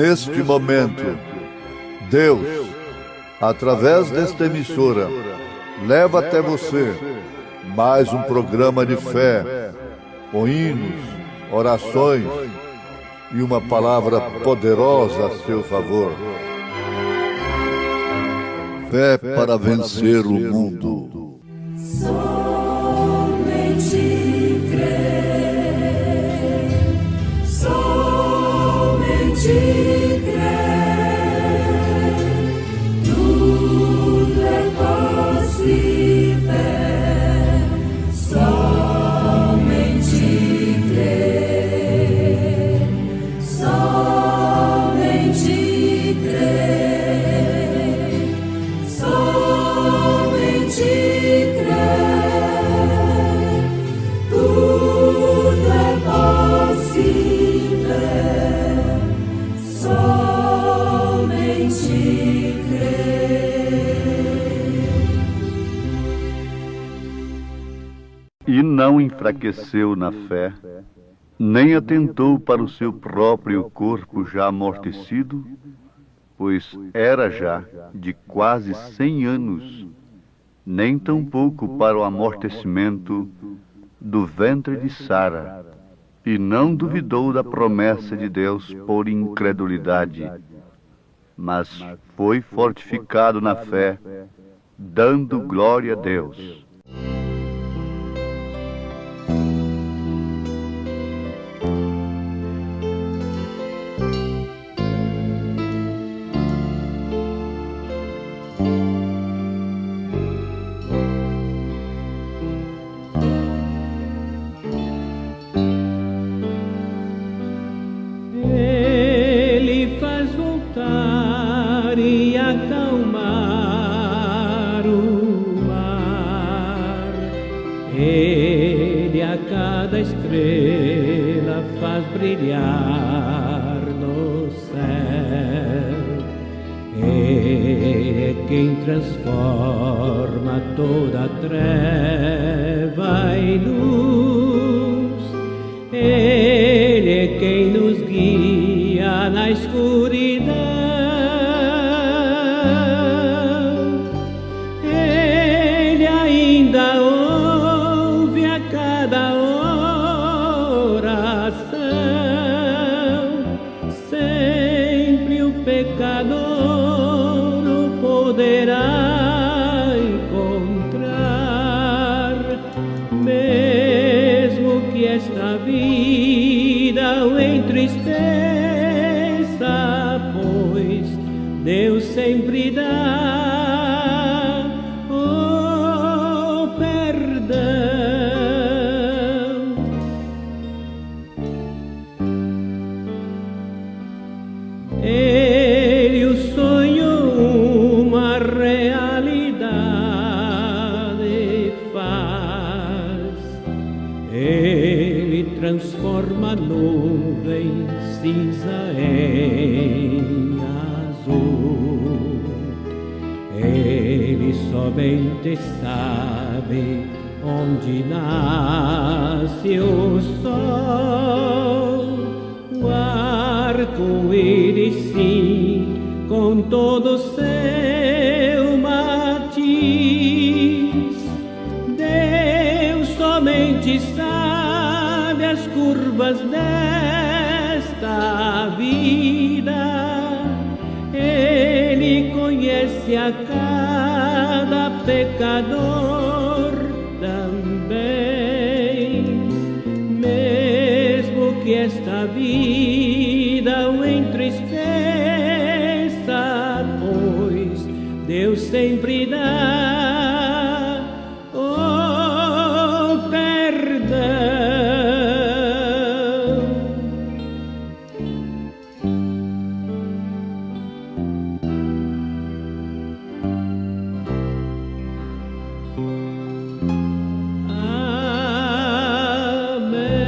neste momento, Deus, através desta emissora, leva até você mais um programa de fé, com hinos, orações e uma palavra poderosa a seu favor. Fé para vencer o mundo. Somente crer, somente crer, tudo é possível. Somente crer, somente crer, somente crer, tudo é possível. Somente crer. E não enfraqueceu na fé, nem atentou para o seu próprio corpo já amortecido, pois era já de quase 100 anos, nem tampouco para o amortecimento do ventre de Sara, e não duvidou da promessa de Deus por incredulidade, mas foi fortificado na fé, dando glória a Deus. Ele faz voltar e acalmar o mar. Ele a cada estrela faz brilhar no céu. Ele é quem transforma toda a treva em luz. Ele é quem nos guia na escuridão. Ele ainda ouve a cada oração. Sempre o pecador o poderá encontrar, mesmo que esta vida o entristeça, pois Deus sempre dá o perdão. Ele o sonhou uma realidade faz. Ele transforma nuvens cinza em azul. Ele somente sabe onde nasce o sol. O arco-íris, sim, com todo o seu matiz. Deus somente sabe as curvas desta vida. Ele conhece a cada pecador também, mesmo que esta vida o entristeça, pois Deus sempre dá o perdão. Amém.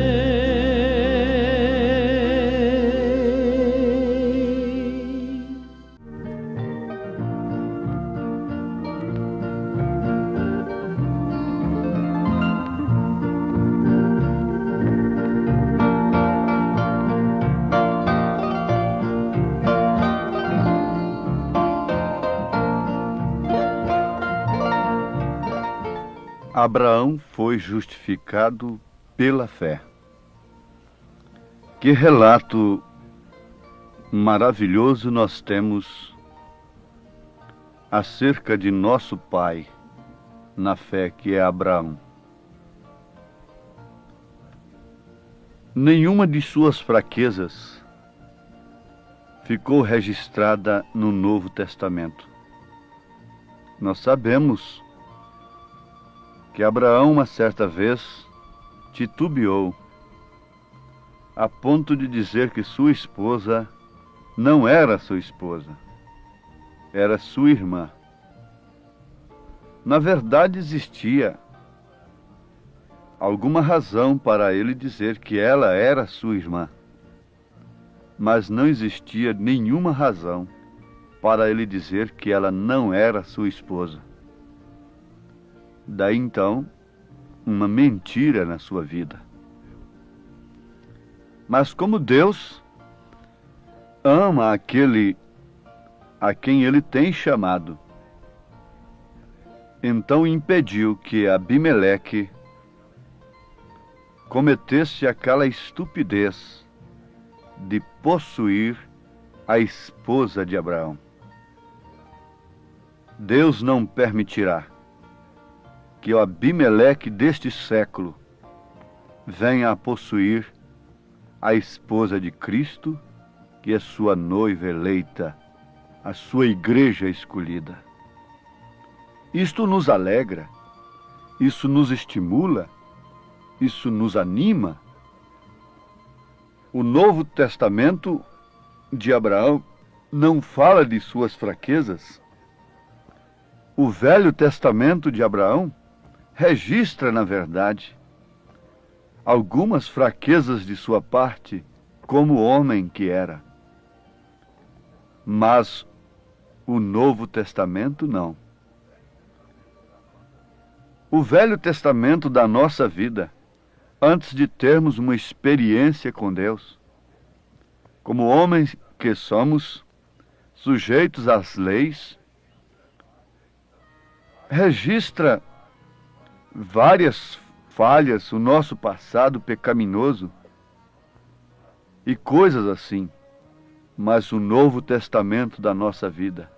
Abraão foi justificado pela fé. Que relato maravilhoso nós temos acerca de nosso pai na fé, que é Abraão. Nenhuma de suas fraquezas ficou registrada no Novo Testamento. Nós sabemos que Abraão, uma certa vez, titubeou a ponto de dizer que sua esposa não era sua esposa, era sua irmã. Na verdade, existia alguma razão para ele dizer que ela era sua irmã, mas não existia nenhuma razão para ele dizer que ela não era sua esposa. Daí então, uma mentira na sua vida. Mas como Deus ama aquele a quem ele tem chamado, então impediu que Abimeleque cometesse aquela estupidez de possuir a esposa de Abraão. Deus não permitirá que o Abimeleque deste século venha a possuir a esposa de Cristo, que é sua noiva eleita, a sua igreja escolhida. Isto nos alegra, isso nos estimula, isso nos anima. O Novo Testamento de Abraão não fala de suas fraquezas. O Velho Testamento de Abraão registra, na verdade, algumas fraquezas de sua parte, como homem que era. Mas o Novo Testamento não. O Velho Testamento da nossa vida, antes de termos uma experiência com Deus, como homens que somos, sujeitos às leis, registra várias falhas, o nosso passado pecaminoso e coisas assim. Mas o Novo Testamento da nossa vida,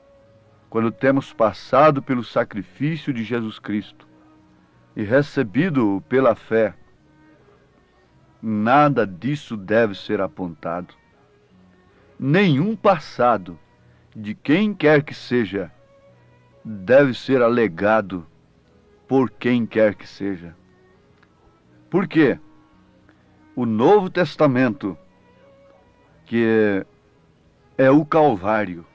quando temos passado pelo sacrifício de Jesus Cristo e recebido-o pela fé, nada disso deve ser apontado. Nenhum passado de quem quer que seja deve ser alegado por quem quer que seja. Por quê? O Novo Testamento, que é o Calvário,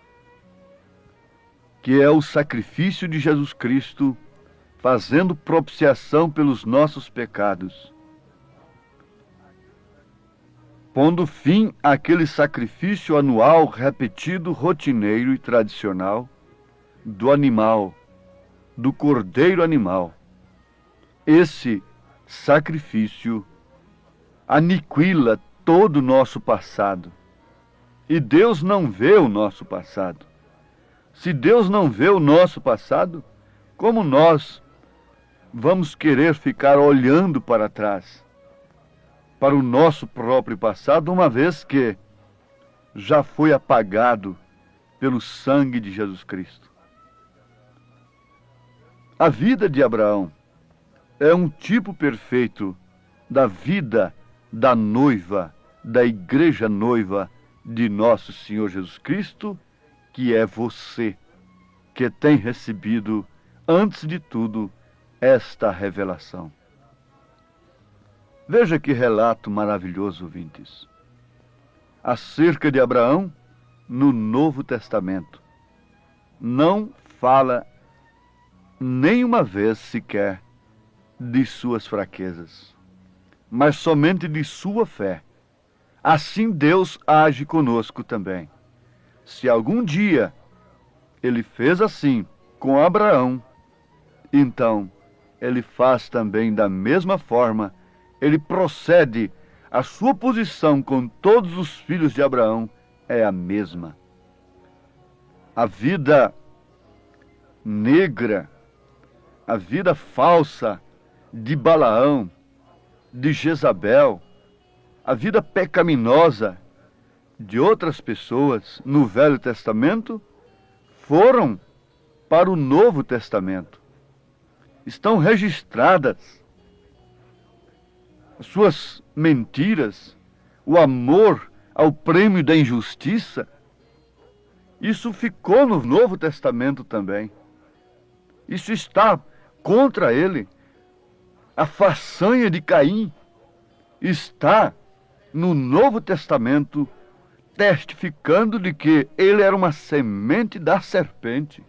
que é o sacrifício de Jesus Cristo, fazendo propiciação pelos nossos pecados, pondo fim àquele sacrifício anual, repetido, rotineiro e tradicional, do animal, do cordeiro animal. Esse sacrifício aniquila todo o nosso passado. E Deus não vê o nosso passado. Se Deus não vê o nosso passado, como nós vamos querer ficar olhando para trás, para o nosso próprio passado, uma vez que já foi apagado pelo sangue de Jesus Cristo? A vida de Abraão é um tipo perfeito da vida da noiva, da igreja noiva de nosso Senhor Jesus Cristo, que é você, que tem recebido, antes de tudo, esta revelação. Veja que relato maravilhoso, ouvintes, acerca de Abraão no Novo Testamento. Não fala nenhuma vez sequer de suas fraquezas, mas somente de sua fé. Assim Deus age conosco também. Se algum dia ele fez assim com Abraão, então ele faz também da mesma forma, ele procede, a sua posição com todos os filhos de Abraão é a mesma. A vida negra, a vida falsa, de Balaão, de Jezabel, a vida pecaminosa de outras pessoas no Velho Testamento foram para o Novo Testamento. Estão registradas suas mentiras, o amor ao prêmio da injustiça. Isso ficou no Novo Testamento também. Isso está contra ele. A façanha de Caim está no Novo Testamento, testificando de que ele era uma semente da serpente.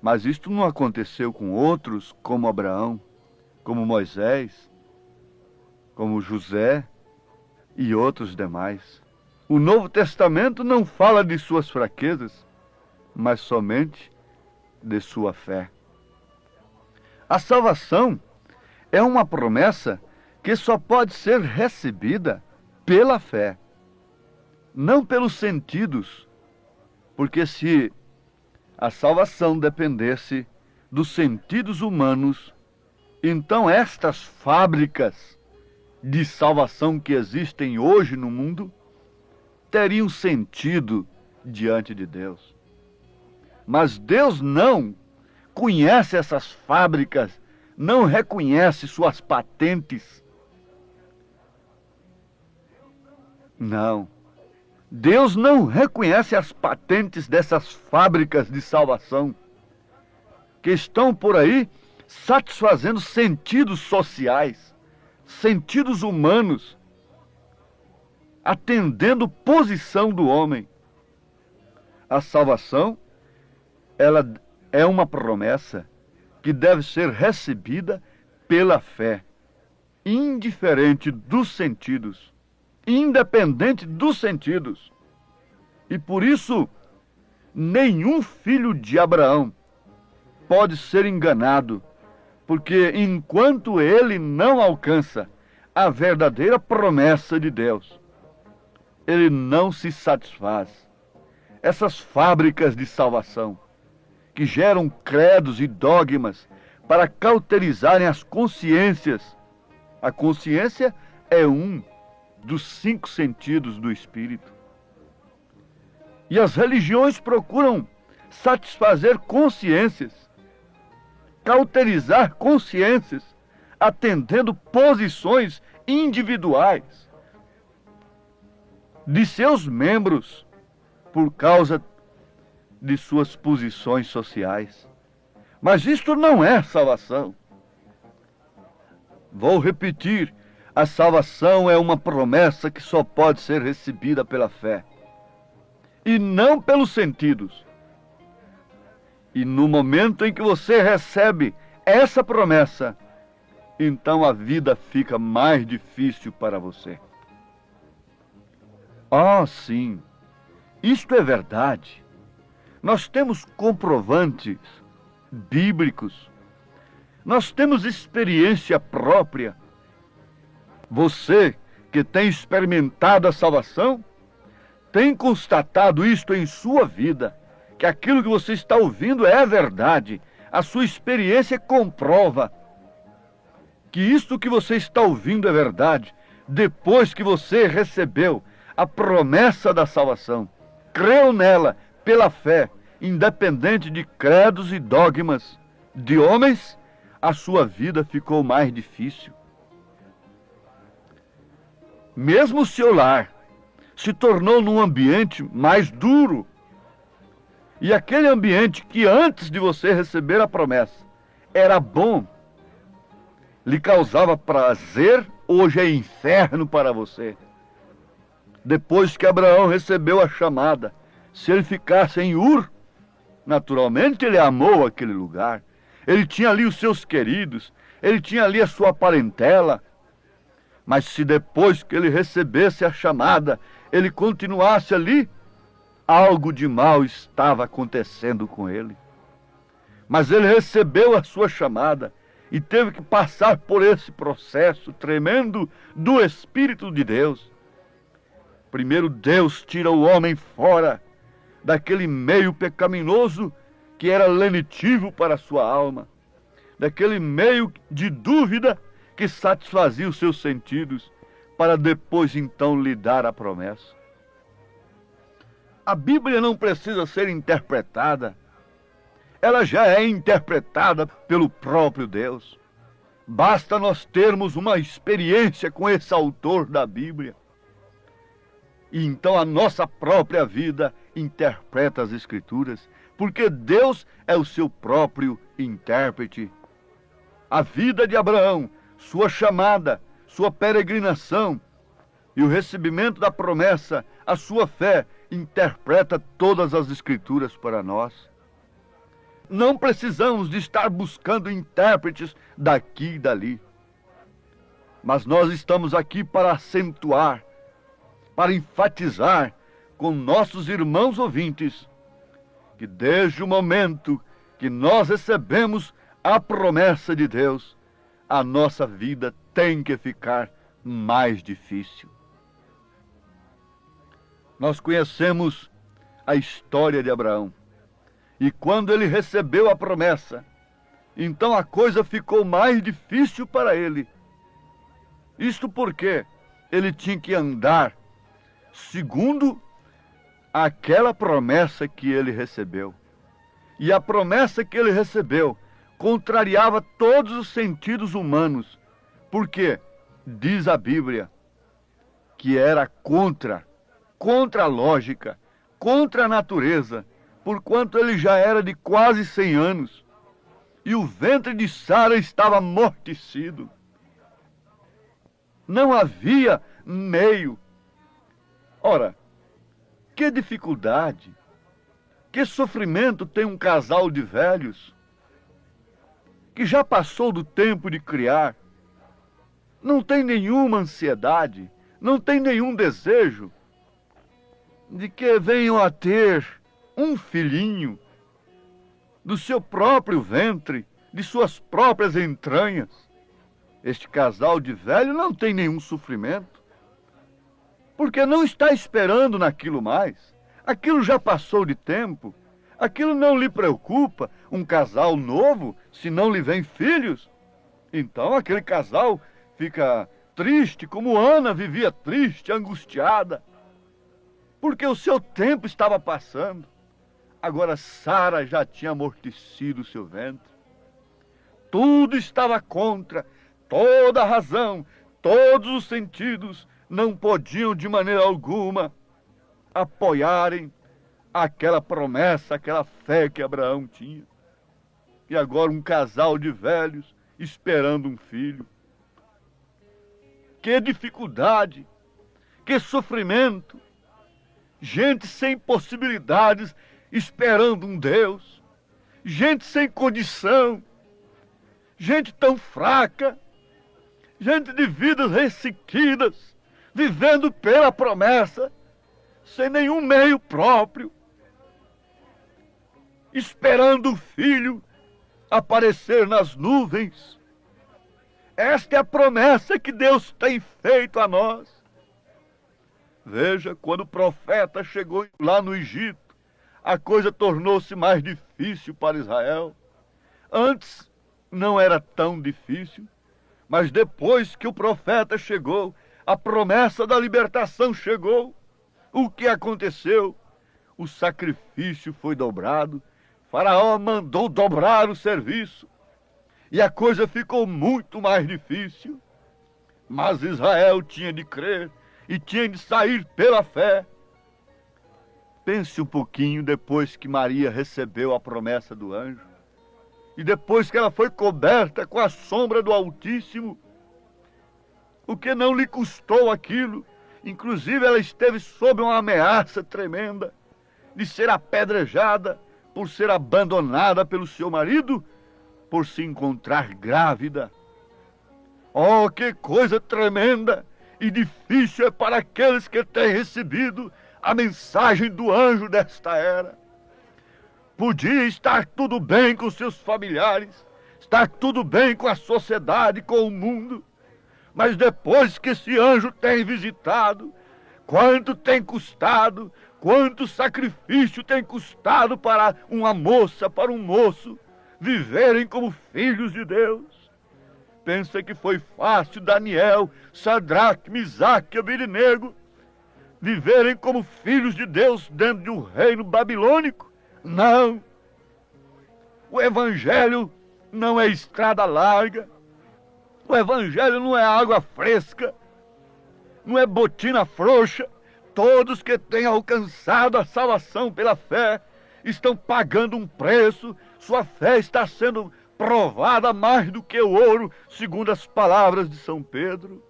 Mas isto não aconteceu com outros, como Abraão, como Moisés, como José e outros demais. O Novo Testamento não fala de suas fraquezas, mas somente de sua fé. A salvação é uma promessa que só pode ser recebida pela fé, não pelos sentidos, porque se a salvação dependesse dos sentidos humanos, então estas fábricas de salvação que existem hoje no mundo teriam sentido diante de Deus. Mas Deus não conhece essas fábricas, não reconhece suas patentes. Não. Deus não reconhece as patentes dessas fábricas de salvação que estão por aí satisfazendo sentidos sociais, sentidos humanos, atendendo posição do homem. A salvação, ela é uma promessa que deve ser recebida pela fé, indiferente dos sentidos, independente dos sentidos. E por isso, nenhum filho de Abraão pode ser enganado, porque enquanto ele não alcança a verdadeira promessa de Deus, ele não se satisfaz. Essas fábricas de salvação, que geram credos e dogmas para cauterizarem as consciências. A consciência é um dos 5 sentidos do espírito. E as religiões procuram satisfazer consciências, cauterizar consciências, atendendo posições individuais de seus membros por causa de suas posições sociais. Mas isto não é salvação. Vou repetir, a salvação é uma promessa que só pode ser recebida pela fé, e não pelos sentidos. E no momento em que você recebe essa promessa, então a vida fica mais difícil para você. Ah, sim, isto é verdade. Nós temos comprovantes bíblicos. Nós temos experiência própria. Você que tem experimentado a salvação, tem constatado isto em sua vida, que aquilo que você está ouvindo é verdade. A sua experiência comprova que isto que você está ouvindo é verdade, depois que você recebeu a promessa da salvação, creu nela pela fé, independente de credos e dogmas de homens, a sua vida ficou mais difícil. Mesmo o seu lar se tornou num ambiente mais duro. E aquele ambiente que antes de você receber a promessa era bom, lhe causava prazer, hoje é inferno para você. Depois que Abraão recebeu a chamada, se ele ficasse em Ur, naturalmente ele amou aquele lugar. Ele tinha ali os seus queridos, ele tinha ali a sua parentela. Mas se depois que ele recebesse a chamada, ele continuasse ali, algo de mal estava acontecendo com ele. Mas ele recebeu a sua chamada e teve que passar por esse processo tremendo do Espírito de Deus. Primeiro Deus tira o homem fora daquele meio pecaminoso que era lenitivo para a sua alma. daquele meio de dúvida que satisfazia os seus sentidos, para depois então lhe dar a promessa. A Bíblia não precisa ser interpretada, ela já é interpretada pelo próprio Deus. Basta nós termos uma experiência com esse autor da Bíblia, e então a nossa própria vida interpreta as Escrituras, porque Deus é o seu próprio intérprete. A vida de Abraão, sua chamada, sua peregrinação e o recebimento da promessa, a sua fé, interpreta todas as Escrituras para nós. Não precisamos de estar buscando intérpretes daqui e dali, mas nós estamos aqui para acentuar, para enfatizar com nossos irmãos ouvintes que desde o momento que nós recebemos a promessa de Deus, a nossa vida tem que ficar mais difícil. Nós conhecemos a história de Abraão. E quando ele recebeu a promessa, então a coisa ficou mais difícil para ele. Isto porque ele tinha que andar segundo aquela promessa que ele recebeu. E a promessa que ele recebeu contrariava todos os sentidos humanos, porque diz a Bíblia que era contra a lógica, contra a natureza, porquanto ele já era de quase 100 anos, e o ventre de Sara estava amortecido. Não havia meio. Ora, que dificuldade, que sofrimento tem um casal de velhos que já passou do tempo de criar, não tem nenhuma ansiedade, não tem nenhum desejo de que venham a ter um filhinho do seu próprio ventre, de suas próprias entranhas. Este casal de velho não tem nenhum sofrimento, porque não está esperando naquilo mais. Aquilo já passou de tempo, aquilo não lhe preocupa. Um casal novo, se não lhe vem filhos, então aquele casal fica triste, como Ana vivia triste, angustiada, porque o seu tempo estava passando. Agora Sara já tinha amortecido o seu ventre. Tudo estava contra, toda a razão, todos os sentidos não podiam de maneira alguma apoiarem aquela promessa, aquela fé que Abraão tinha. E agora um casal de velhos esperando um filho. Que dificuldade, que sofrimento. Gente sem possibilidades esperando um Deus. Gente sem condição. Gente tão fraca. Gente de vidas ressequidas, vivendo pela promessa, sem nenhum meio próprio, esperando o filho aparecer nas nuvens. Esta é a promessa que Deus tem feito a nós. Veja, quando o profeta chegou lá no Egito, a coisa tornou-se mais difícil para Israel. Antes não era tão difícil, mas depois que o profeta chegou, a promessa da libertação chegou. O que aconteceu? O sacrifício foi dobrado. Faraó mandou dobrar o serviço. E a coisa ficou muito mais difícil. Mas Israel tinha de crer e tinha de sair pela fé. Pense um pouquinho depois que Maria recebeu a promessa do anjo. E depois que ela foi coberta com a sombra do Altíssimo, o que não lhe custou aquilo. Inclusive ela esteve sob uma ameaça tremenda de ser apedrejada por ser abandonada pelo seu marido, por se encontrar grávida. Oh, que coisa tremenda e difícil é para aqueles que têm recebido a mensagem do anjo desta era. Podia estar tudo bem com seus familiares, estar tudo bem com a sociedade, com o mundo, mas depois que esse anjo tem visitado, quanto tem custado, quanto sacrifício tem custado para uma moça, para um moço, viverem como filhos de Deus. Pensa que foi fácil Daniel, Sadraque, Misaque e Abednego viverem como filhos de Deus dentro de um reino babilônico? Não! O Evangelho não é estrada larga, o Evangelho não é água fresca, não é botina frouxa. Todos que têm alcançado a salvação pela fé estão pagando um preço, sua fé está sendo provada mais do que o ouro, segundo as palavras de São Pedro.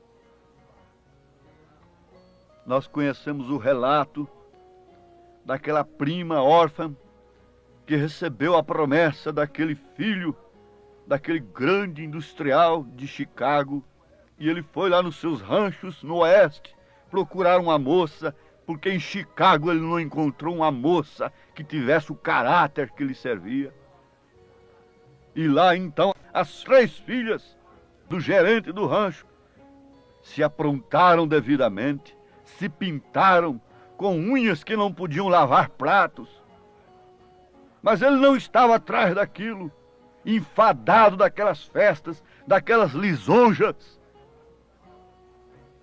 Nós conhecemos o relato daquela prima órfã que recebeu a promessa daquele filho, daquele grande industrial de Chicago, e ele foi lá nos seus ranchos no oeste procurar uma moça, porque em Chicago ele não encontrou uma moça que tivesse o caráter que lhe servia. E lá então as 3 filhas do gerente do rancho se aprontaram devidamente, se pintaram com unhas que não podiam lavar pratos. Mas ele não estava atrás daquilo, enfadado daquelas festas, daquelas lisonjas.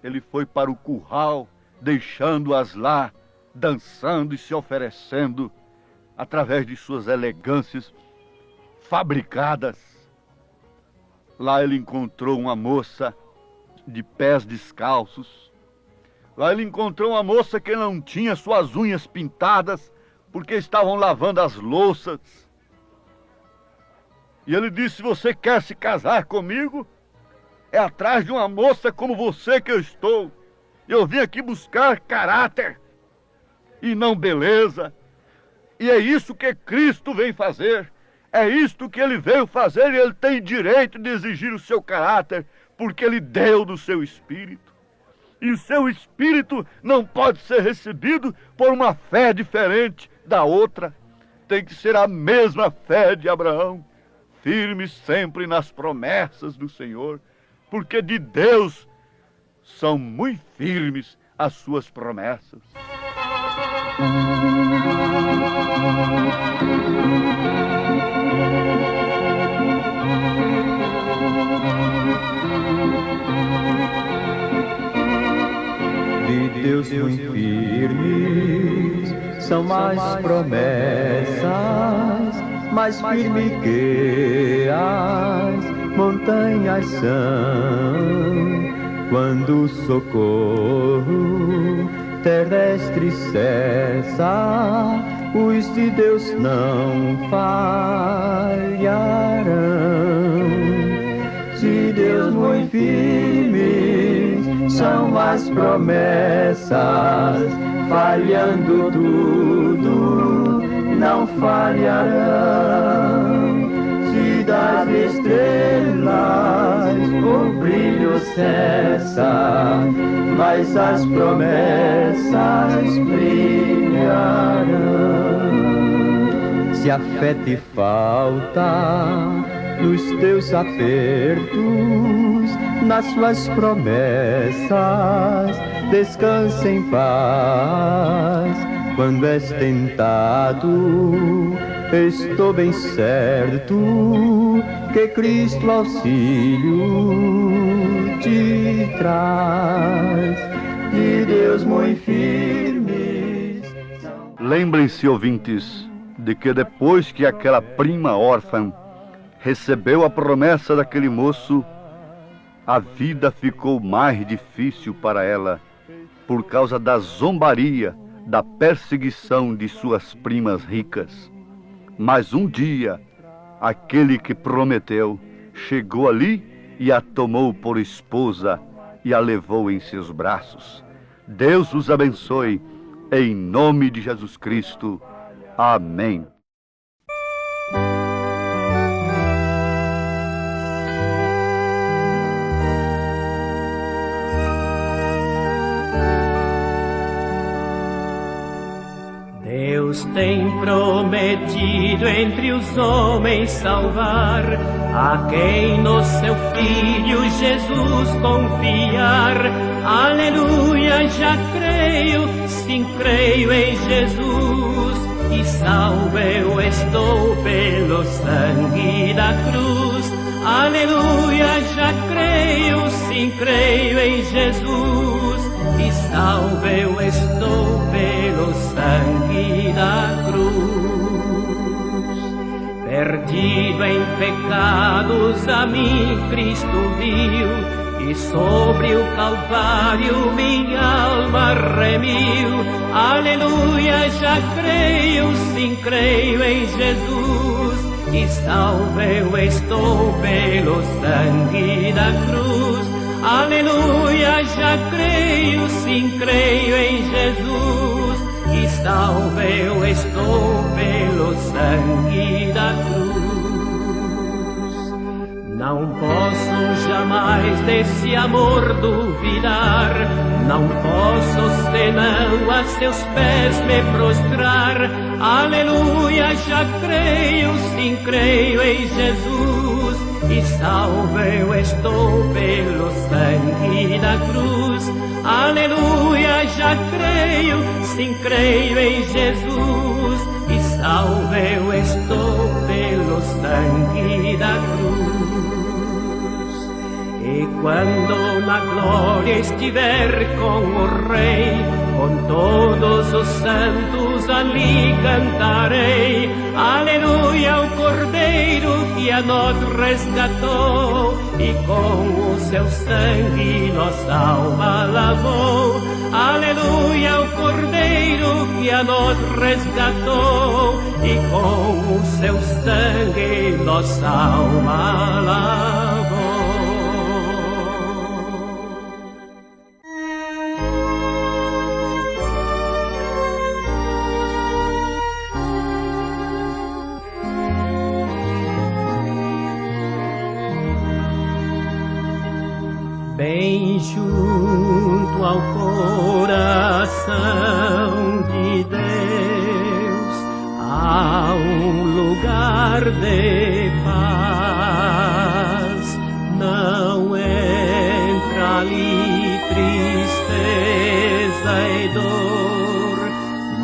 Ele foi para o curral, deixando-as lá, dançando e se oferecendo, através de suas elegâncias fabricadas. Lá ele encontrou uma moça de pés descalços. Lá ele encontrou uma moça que não tinha suas unhas pintadas, porque estavam lavando as louças. E ele disse: você quer se casar comigo? É atrás de uma moça como você que eu estou. Eu vim aqui buscar caráter e não beleza. E é isso que Cristo vem fazer. É isto que ele veio fazer, e ele tem direito de exigir o seu caráter, porque ele deu do seu espírito. E o seu espírito não pode ser recebido por uma fé diferente da outra. Tem que ser a mesma fé de Abraão, firme sempre nas promessas do Senhor, porque de Deus são muito firmes as suas promessas. De Deus muito firmes são as promessas, mais firme que as montanhas são. Quando o socorro terrestre cessa, os de Deus não falharão. De Deus muito firmes são as promessas, falhando tudo, não falharão. Se das estrelas o brilho cessa, mas as promessas brilharão. Se a fé te falta nos teus apertos, nas suas promessas, descansa em paz. Quando és tentado, estou bem certo que Cristo auxílio te traz. De Deus muito firmes. Lembrem-se, ouvintes, de que depois que aquela prima órfã recebeu a promessa daquele moço, a vida ficou mais difícil para ela, por causa da zombaria, da perseguição de suas primas ricas. Mas um dia, aquele que prometeu chegou ali e a tomou por esposa e a levou em seus braços. Deus os abençoe, em nome de Jesus Cristo. Amém. Deus tem prometido entre os homens salvar a quem no seu Filho Jesus confiar. Aleluia, já creio, sim, creio em Jesus, e salvo eu estou pelo sangue da cruz. Aleluia, já creio, sim creio em Jesus, e salvo eu estou pelo sangue da cruz. Perdido em pecados a mim Cristo viu, e sobre o Calvário minha alma remiu. Aleluia, já creio, sim creio em Jesus, e salvo eu estou pelo sangue da cruz. Aleluia, já creio, sim creio em Jesus, e salvo eu estou pelo sangue da cruz. Não posso jamais desse amor duvidar, não posso senão a seus pés me prostrar. Aleluia, já creio, sim creio em Jesus, e salvo eu estou pelo sangue da cruz. Aleluia, já creio, sim creio em Jesus, e salvo eu estou pelo sangue da cruz. E quando na glória estiver com o Rei, com todos os santos ali cantarei. Aleluia, o Cordeiro que a nós resgatou, e com o seu sangue nossa alma lavou. Aleluia, o Cordeiro que a nós resgatou, e com o seu sangue nossa alma lavou. Bem junto ao coração de Deus há um lugar de paz. Não entra ali tristeza e dor,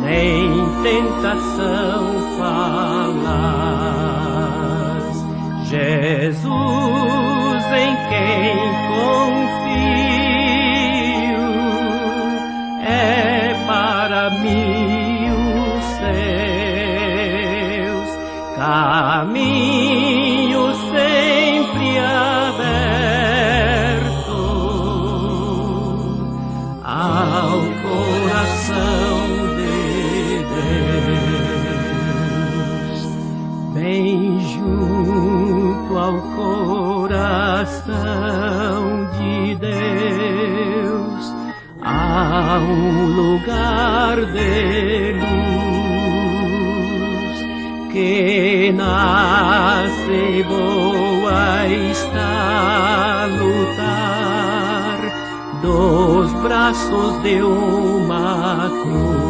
nem tentação falaz. Jesus, em quem confio, é para mim os seus caminhos sempre aberto ao coração de Deus. Bem junto ao coração de Deus há um lugar de luz, que nasce boa está a lutar dos braços de uma cruz.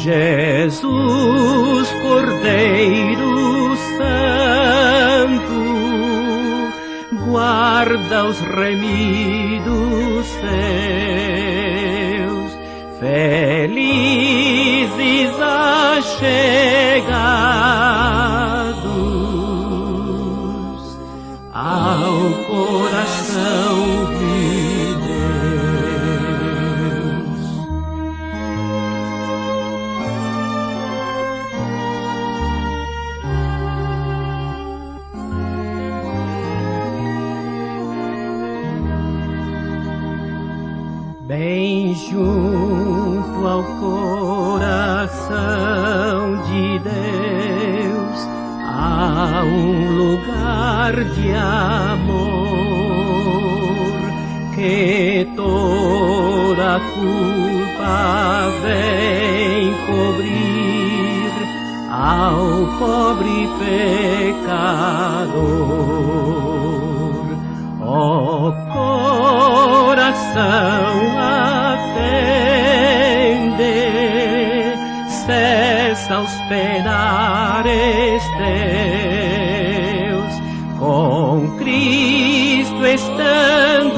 Jesus, Cordeiro Santo, guarda os remidos seus, felizes achegados ao coração de Deus. Bem junto ao coração de Deus há um lugar de amor, que toda culpa vem cobrir ao pobre pecador. Ó coração, atende, cessa os penares teus, com Cristo estando